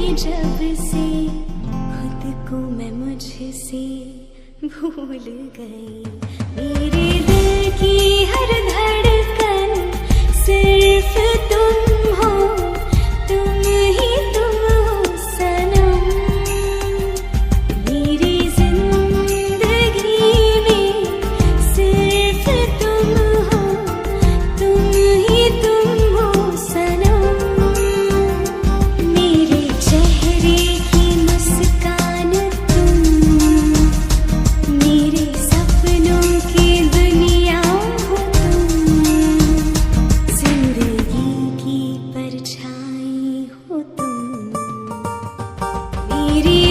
जब से खुद को मैं मुझसे भूल गई। मेरे दिल की हर धड़कन सिर्फ तुम हो, तुम ही तुम हो सनम। मेरी जिंदगी में सिर्फ तुम हो, तुम ही तुम हो सनम। मेरे चेहरे की मुस्कान तुम, मेरे सपनों की दुनिया हो तुम, जिंदगी की परछाई हो तुम। मेरी